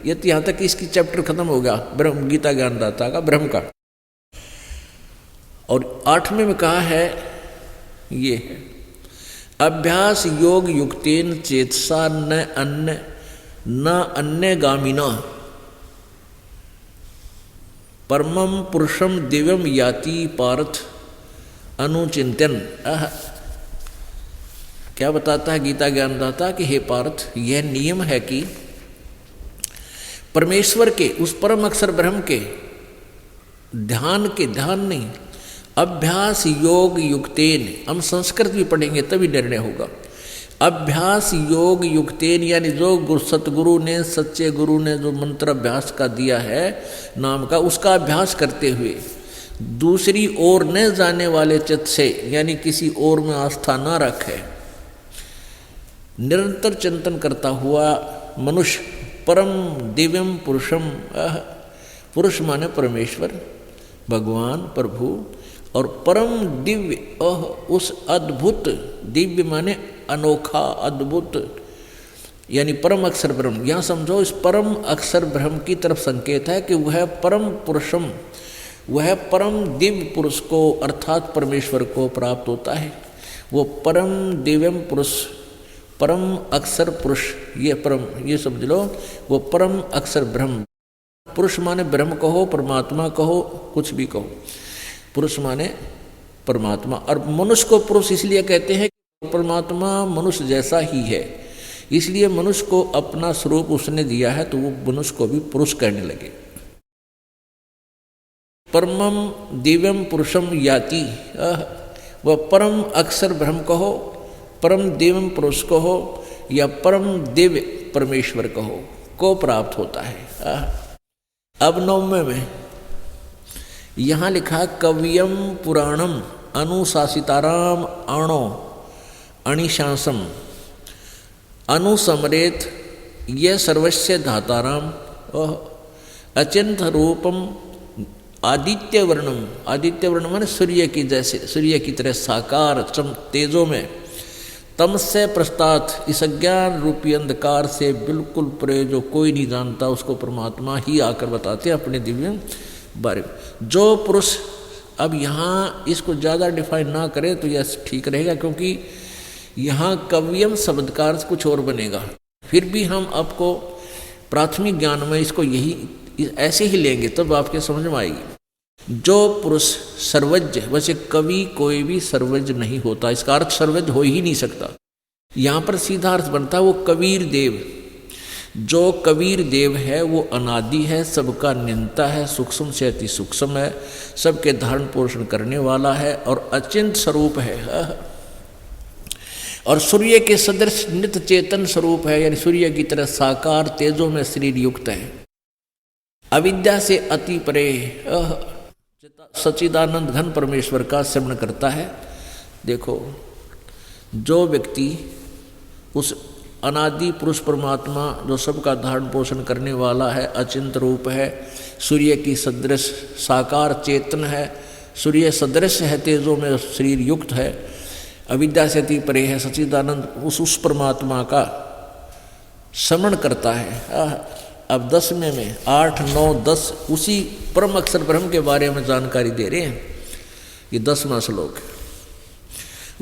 ये तो यहाँ तक इसकी चैप्टर खत्म हो गया ब्रह्म गीता ज्ञानदाता का ब्रह्म का। और 8वें में कहा है ये है अभ्यास योग युक्तेन चेतसा न अन्य गामिना परमम पुरुषम दिव्यम याति पार्थ अनुचिंतन। क्या बताता है गीता ज्ञानदाता कि हे पार्थ, यह नियम है कि परमेश्वर के उस परम अक्षर ब्रह्म के ध्यान नहीं, अभ्यास योग युक्तेन, हम संस्कृत भी पढ़ेंगे तभी निर्णय होगा। अभ्यास योग युक्तेन यानी जो सतगुरु ने, सच्चे गुरु ने जो मंत्र अभ्यास का दिया है नाम का, उसका अभ्यास करते हुए दूसरी ओर न जाने वाले चित्त से, यानी किसी ओर में आस्था न रखे, निरंतर चिंतन करता हुआ मनुष्य परम दिव्यम पुरुषम, पुरुष माने परमेश्वर भगवान प्रभु, और परम दिव्य उस अद्भुत, दिव्य माने अनोखा अद्भुत, यानी परम अक्षर ब्रह्म। यहाँ समझो इस परम अक्षर ब्रह्म की तरफ संकेत है कि वह परम पुरुषम, वह परम दिव्य पुरुष को अर्थात परमेश्वर को प्राप्त होता है। वो परम दिव्यम पुरुष, परम अक्षर पुरुष, ये परम, ये समझ लो वो परम अक्षर ब्रह्म। पुरुष माने ब्रह्म कहो, परमात्मा कहो, कुछ भी कहो, पुरुष माने परमात्मा। और मनुष्य को पुरुष इसलिए कहते हैं कि परमात्मा मनुष्य जैसा ही है, इसलिए मनुष्य को अपना स्वरूप उसने दिया है, तो वो मनुष्य को भी पुरुष कहने लगे। परमम दिव्यम पुरुषम याति, वह परम अक्षर ब्रह्म कहो, परम दिव्यम पुरुष कहो, या परम दिव्य परमेश्वर कहो, को प्राप्त होता है। अब 9वें में यहाँ लिखा कवियम पुराणम अनुशासिताराम आणो अणिशांसम अनुसमरेत ये सर्वस्य धाताराम अचिंत रूपम आदित्य वर्णम, आदित्य वर्ण माने सूर्य की जैसे, सूर्य की तरह साकार तेजों में, तम से प्रस्तात, इस अज्ञान रूपी अंधकार से बिल्कुल परे जो कोई नहीं जानता, उसको परमात्मा ही आकर बताते अपने दिव्य बारे में। जो पुरुष, अब यहाँ इसको ज़्यादा डिफाइन ना करें तो यह ठीक रहेगा, क्योंकि यहाँ कव्यम शब्द का अर्थ कुछ और बनेगा। फिर भी हम आपको प्राथमिक ज्ञान में इसको यही ऐसे ही लेंगे तब आपके समझ में आएगी। जो पुरुष सर्वज्ञ, वैसे कवि कोई भी सर्वज्ञ नहीं होता, इसका अर्थ सर्वज्ञ हो ही नहीं सकता। यहाँ पर सीधा अर्थ बनता है वो कबीर देव। जो कबीर देव है वो अनादि है, सबका नियंता है, सूक्ष्म से अति सूक्ष्म है, सबके धारण पोषण करने वाला है और अचिंत स्वरूप है, और सूर्य के सदृश नित्य चेतन स्वरूप है, यानी सूर्य की तरह साकार तेजों में शरीर युक्त है, अविद्या से अति परे सच्चिदानंद घन परमेश्वर का स्मरण करता है। देखो, जो व्यक्ति उस अनादि पुरुष परमात्मा जो सबका धारण पोषण करने वाला है, अचिंत रूप है, सूर्य की सदृश साकार चेतन है, सूर्य सदृश है, तेजों में शरीर युक्त है, अविद्या से अति परे है, सच्चिदानंद उस परमात्मा का स्मरण करता है। अब 10वें में 8, 9, 10 उसी परम अक्षर ब्रह्म के बारे में जानकारी दे रहे हैं। ये 10वां श्लोक,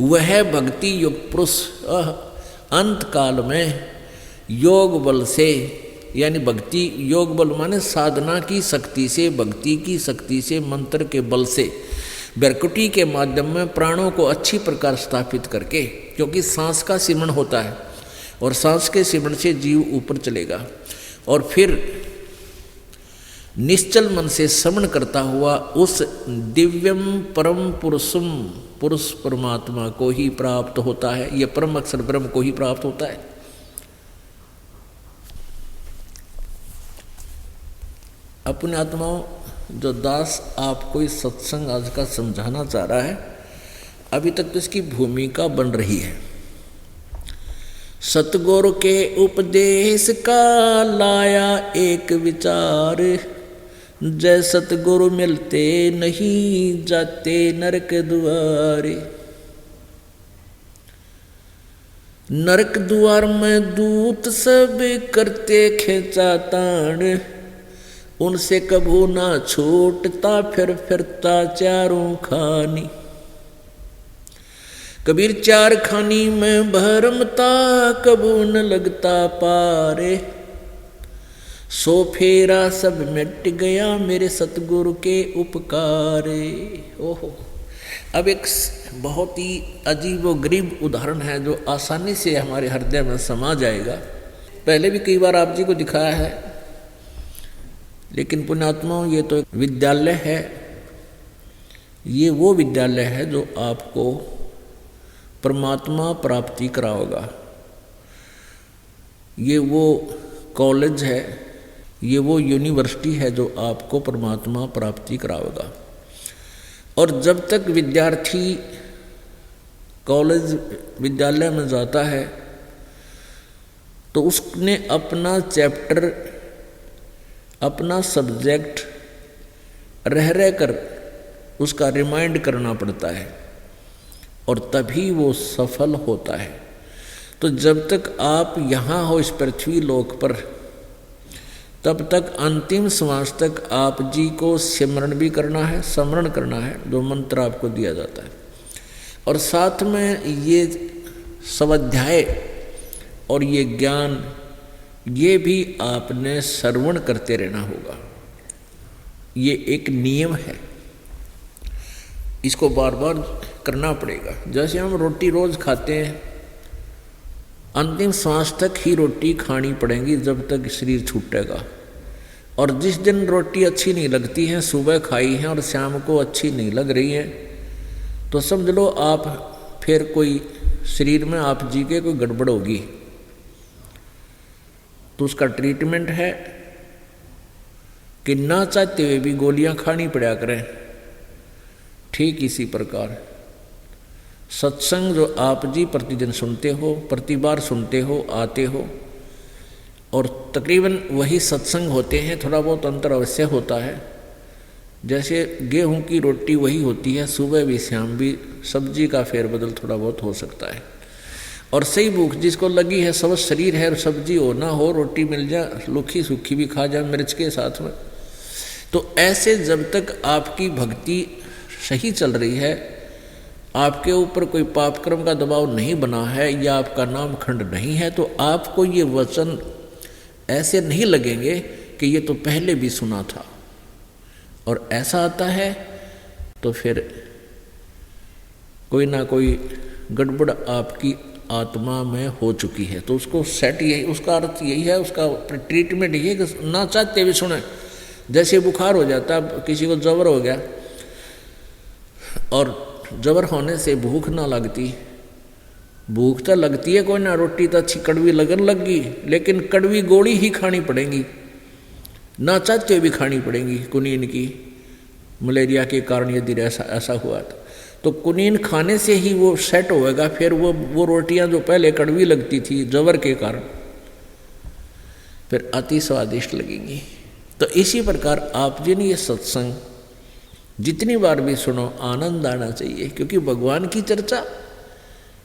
वह भक्ति युक्त पुरुष अंत काल में योग बल से, यानी भक्ति योग बल माने साधना की शक्ति से, भक्ति की शक्ति से, मंत्र के बल से, बैरकुटी के माध्यम में प्राणों को अच्छी प्रकार स्थापित करके, क्योंकि सांस का सिमरण होता है और सांस के सिमरण से जीव ऊपर चलेगा, और फिर निश्चल मन से श्रवण करता हुआ उस दिव्यम परम पुरुषम, पुरुष परमात्मा को ही प्राप्त होता है। यह परम अक्षर ब्रह्म को ही प्राप्त होता है। अपने आत्माओं, जो दास आपको इस सत्संग आज का समझाना चाह रहा है, अभी तक तो इसकी भूमिका बन रही है। सतगुरु के उपदेश का लाया एक विचार, जय सतगुरु मिलते नहीं जाते नरक द्वारे। नरक द्वार में दूत सब करते खेचा ताण, उनसे कभू ना छूटता फिर फिरता चारों खानी। कबीर चार खानी में भरमता कबू न लगता पारे, सो फेरा सब मिट गया मेरे सतगुरु के उपकारे। ओहो, अब एक बहुत ही अजीब व गरीब उदाहरण है जो आसानी से हमारे हृदय में समा जाएगा। पहले भी कई बार आप जी को दिखाया है, लेकिन पुण्यात्माओं ये तो एक विद्यालय है। ये वो विद्यालय है जो आपको परमात्मा प्राप्ति कराएगा। ये वो कॉलेज है, ये वो यूनिवर्सिटी है जो आपको परमात्मा प्राप्ति कराएगा। और जब तक विद्यार्थी कॉलेज विद्यालय में जाता है तो उसने अपना चैप्टर, अपना सब्जेक्ट रह रह कर उसका रिमाइंड करना पड़ता है और तभी वो सफल होता है। तो जब तक आप यहाँ हो इस पृथ्वी लोक पर, तब तक अंतिम श्वास तक आप जी को सिमरण भी करना है, स्मरण करना है जो मंत्र आपको दिया जाता है। और साथ में ये स्वाध्याय और ये ज्ञान, ये भी आपने श्रवण करते रहना होगा। ये एक नियम है, इसको बार बार करना पड़ेगा। जैसे हम रोटी रोज खाते हैं, अंतिम सांस तक ही रोटी खानी पड़ेगी जब तक शरीर छूटेगा। और जिस दिन रोटी अच्छी नहीं लगती है, सुबह खाई है और शाम को अच्छी नहीं लग रही है, तो समझ लो आप फिर कोई शरीर में आप जी के कोई गड़बड़ होगी। तो उसका ट्रीटमेंट है कि ना चाहते हुए भी गोलियां खानी पड़ा करें। ठीक इसी प्रकार सत्संग जो आप जी प्रतिदिन सुनते हो, प्रतिबार सुनते हो, आते हो, और तकरीबन वही सत्संग होते हैं। थोड़ा बहुत अंतर अवश्य होता है। जैसे गेहूं की रोटी वही होती है, सुबह भी शाम भी, सब्जी का फेरबदल थोड़ा बहुत हो सकता है। और सही भूख जिसको लगी है, सब शरीर है, सब्जी हो ना हो, रोटी मिल जाए, लुखी सूखी भी खा जाए मिर्च के साथ में। तो ऐसे जब तक आपकी भक्ति सही चल रही है, आपके ऊपर कोई पाप कर्म का दबाव नहीं बना है या आपका नाम खंड नहीं है, तो आपको ये वचन ऐसे नहीं लगेंगे कि ये तो पहले भी सुना था। और ऐसा आता है तो फिर कोई ना कोई गड़बड़ आपकी आत्मा में हो चुकी है। तो उसको सेट यही, उसका अर्थ यही है, उसका ट्रीटमेंट यही है कि ना चाहते भी सुने। जैसे बुखार हो जाता, किसी को जबर हो गया और जबर होने से भूख ना लगती, भूख तो लगती है कोई ना, रोटी तो अच्छी कड़वी लगन लग गई, लेकिन कड़वी गोली ही खानी पड़ेगी, ना चाहते भी खानी पड़ेगी। कुनीन की मलेरिया के कारण यदि ऐसा हुआ तो कुनीन खाने से ही वो सेट होएगा। फिर वो रोटियां जो पहले कड़वी लगती थी जबर के कारण, फिर अति स्वादिष्ट लगेंगी। तो इसी प्रकार आप जी ने ये सत्संग जितनी बार भी सुनो, आनंद आना चाहिए, क्योंकि भगवान की चर्चा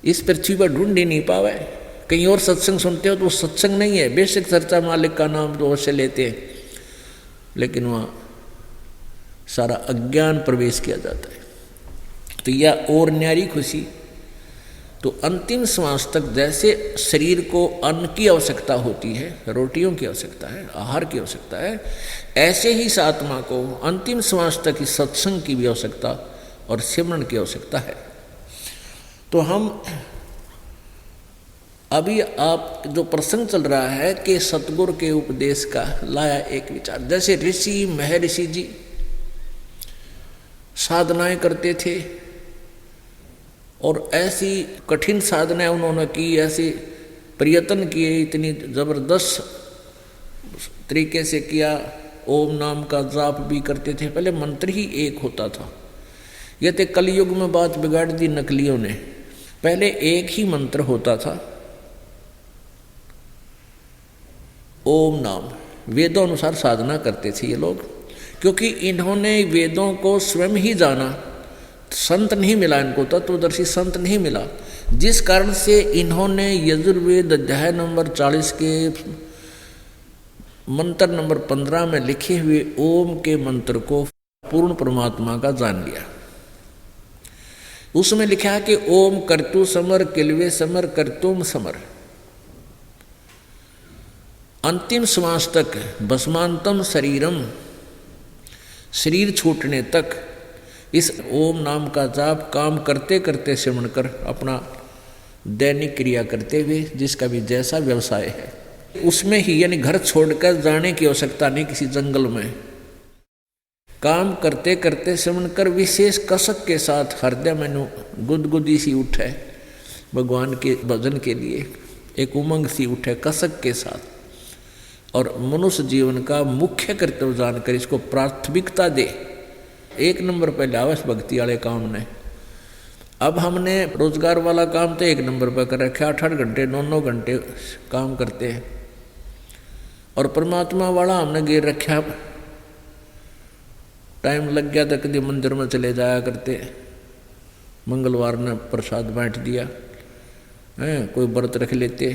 इस पृथ्वी पर ढूंढ ही नहीं पावे। कहीं और सत्संग सुनते हो तो वो सत्संग नहीं है, बेशक चर्चा मालिक का नाम तो अवश्य लेते हैं, लेकिन वहाँ सारा अज्ञान प्रवेश किया जाता है। तो यह और न्यारी खुशी। तो अंतिम श्वास तक जैसे शरीर को अन्न की आवश्यकता होती है, रोटियों की आवश्यकता है, आहार की आवश्यकता है, ऐसे ही इस आत्मा को अंतिम श्वास तक ही सत्संग की भी आवश्यकता और सिमरण की आवश्यकता है। तो हम अभी आप जो प्रसंग चल रहा है कि सतगुरु के उपदेश का लाया एक विचार। जैसे ऋषि महर्षि जी साधनाएं करते थे और ऐसी कठिन साधनाएं उन्होंने की, ऐसे प्रयत्न किए, इतनी जबरदस्त तरीके से किया। ओम नाम का जाप भी करते थे। पहले मंत्र ही एक होता था, ये तो कलयुग में बात बिगाड़ दी नकलियों ने। पहले एक ही मंत्र होता था, ओम नाम। वेदों अनुसार साधना करते थे ये लोग, क्योंकि इन्होंने वेदों को स्वयं ही जाना। संत नहीं मिला इनको, तत्वदर्शी संत नहीं मिला, जिस कारण से इन्होंने यजुर्वेद अध्याय नंबर 40 के मंत्र नंबर 15 में लिखे हुए ओम के मंत्र को पूर्ण परमात्मा का जान लिया। उसमें लिखा है कि ओम कर्तु समर किलवे समर कर्तुम समर, अंतिम श्वास तक भस्मांतम शरीरम, शरीर छूटने तक इस ओम नाम का जाप काम करते करते सिमरण कर अपना दैनिक क्रिया करते हुए, जिसका भी जैसा व्यवसाय है उसमें ही, यानी घर छोड़कर जाने की आवश्यकता नहीं किसी जंगल में, काम करते करते सिमरण कर विशेष कसक के साथ हृदय में गुदगुदी सी उठे, भगवान के भजन के लिए एक उमंग सी उठे कसक के साथ, और मनुष्य जीवन का मुख्य कर्तव्य जानकर इसको प्राथमिकता दे। एक नंबर पर लावस भक्ति वाले काम ने। अब हमने रोजगार वाला काम तो एक नंबर पर कर रखा, 8-8 घंटे 9-9 घंटे काम करते हैं, और परमात्मा वाला हमने गिर रखा, टाइम लग गया तो कभी मंदिर में चले जाया करते, मंगलवार ने प्रसाद बांट दिया है, कोई व्रत रख लेते,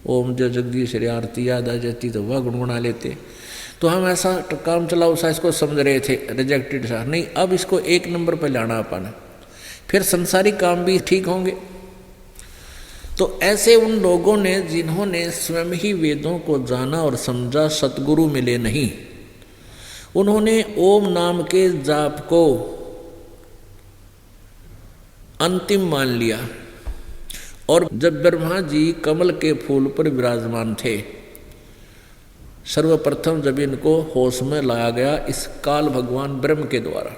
ओम जय जगदीश रे आरती याद आ जाती तो वह गुनगुना लेते। तो हम ऐसा काम चलाओ सा इसको समझ रहे थे, रिजेक्टेड सा नहीं, अब इसको एक नंबर पर लाना अपन, फिर संसारिक काम भी ठीक होंगे। तो ऐसे उन लोगों ने जिन्होंने स्वयं ही वेदों को जाना और समझा, सतगुरु मिले नहीं, उन्होंने ओम नाम के जाप को अंतिम मान लिया। और जब ब्रह्मा जी कमल के फूल पर विराजमान थे, सर्वप्रथम जब इनको होश में लाया गया इस काल भगवान ब्रह्म के द्वारा,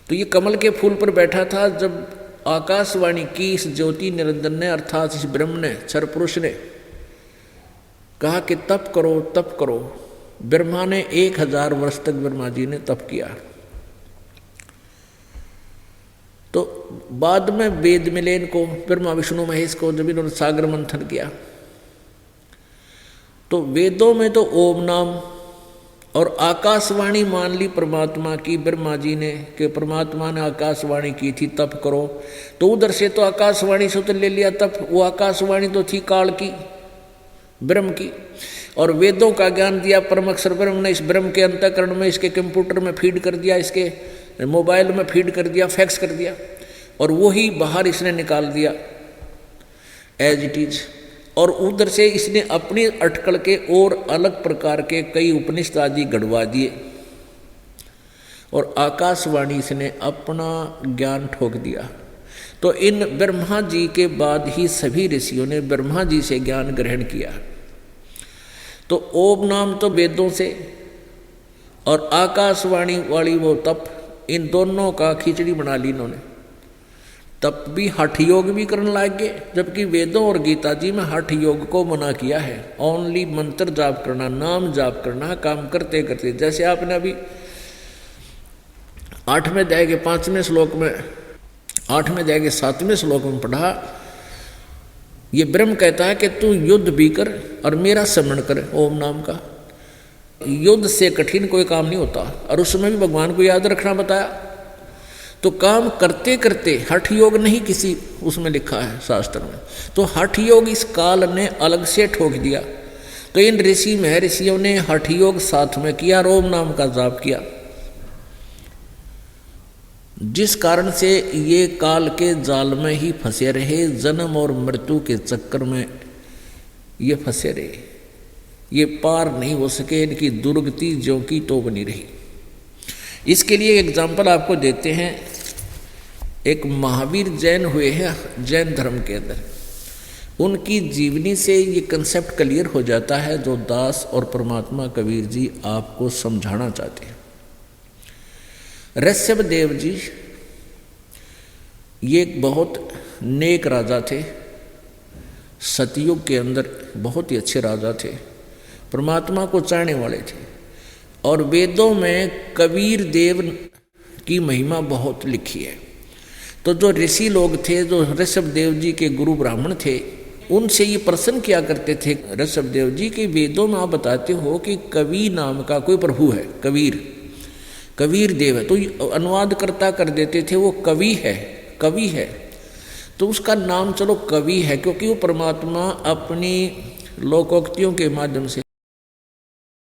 तो ये कमल के फूल पर बैठा था। जब आकाशवाणी की इस ज्योति निरंजन ने, अर्थात इस ब्रह्म ने, क्षर पुरुष ने कहा कि तप करो तप करो, ब्रह्मा ने 1000 वर्ष तक ब्रह्मा जी ने तप किया। तो बाद में वेद मिले इनको, ब्रह्मा विष्णु महेश को, जब इन्होंने सागर मंथन किया तो वेदों में तो ओम नाम और आकाशवाणी मान ली परमात्मा की ब्रह्मा जी ने, कि परमात्मा ने आकाशवाणी की थी तप करो, तो उधर से तो आकाशवाणी से तो ले लिया तप, वो आकाशवाणी तो थी काल की, ब्रह्म की, और वेदों का ज्ञान दिया परम अक्षर ब्रह्म ने इस ब्रह्म के अंतःकरण में, इसके कंप्यूटर में फीड कर दिया, इसके मोबाइल में फीड कर दिया, फैक्स कर दिया, और वही बाहर इसने निकाल दिया एज इट इज। और उधर से इसने अपनी अटकल के और अलग प्रकार के कई उपनिषद आदि गढ़वा दिए, और आकाशवाणी इसने अपना ज्ञान ठोक दिया। तो इन ब्रह्मा जी के बाद ही सभी ऋषियों ने ब्रह्मा जी से ज्ञान ग्रहण किया। तो ओम नाम तो वेदों से, और आकाशवाणी वाली वो तप, इन दोनों का खिचड़ी बना ली इन्होंने। तप भी हठ योग भी करने लग गए, जबकि वेदों और गीता जी में हठ योग को मना किया है। ओनली मंत्र जाप करना, नाम जाप करना, काम करते करते। जैसे आपने अभी 8वें अध्याय के 5वें श्लोक में, 8वें अध्याय के 7वें श्लोक में पढ़ा, ये ब्रह्म कहता है कि तू युद्ध भी कर और मेरा स्मरण कर ओम नाम का। युद्ध से कठिन कोई काम नहीं होता, और उस समय भी भगवान को याद रखना बताया। तो काम करते करते, हठ योग नहीं किसी उसमें लिखा है शास्त्र में, तो हठ योग इस काल ने अलग से ठोक दिया। तो इन ऋषि महर्षियों ने हठ योग साथ में किया, ओम नाम का जाप किया, जिस कारण से ये काल के जाल में ही फंसे रहे, जन्म और मृत्यु के चक्कर में ये फंसे रहे, ये पार नहीं हो सके, इनकी दुर्गति ज्यों की तो बनी रही। इसके लिए एग्जाम्पल आपको देते हैं। एक महावीर जैन हुए हैं जैन धर्म के अंदर, उनकी जीवनी से ये कंसेप्ट क्लियर हो जाता है जो दास और परमात्मा कबीर जी आपको समझाना चाहते हैं। ऋषभ देव जी ये एक बहुत नेक राजा थे, सतयुग के अंदर बहुत ही अच्छे राजा थे, परमात्मा को चाहने वाले थे, और वेदों में कबीर देव की महिमा बहुत लिखी है। तो जो ऋषि लोग थे, जो ऋषभ देव जी के गुरु ब्राह्मण थे, उनसे ये प्रश्न किया करते थे ऋषभ देव जी कि वेदों में आप बताते हो कि कवि नाम का कोई प्रभु है, कबीर देव है, तो अनुवाद करता कर देते थे वो कवि है, कवि है। तो उसका नाम चलो कवि है, क्योंकि वो परमात्मा अपनी लोकोक्तियों के माध्यम से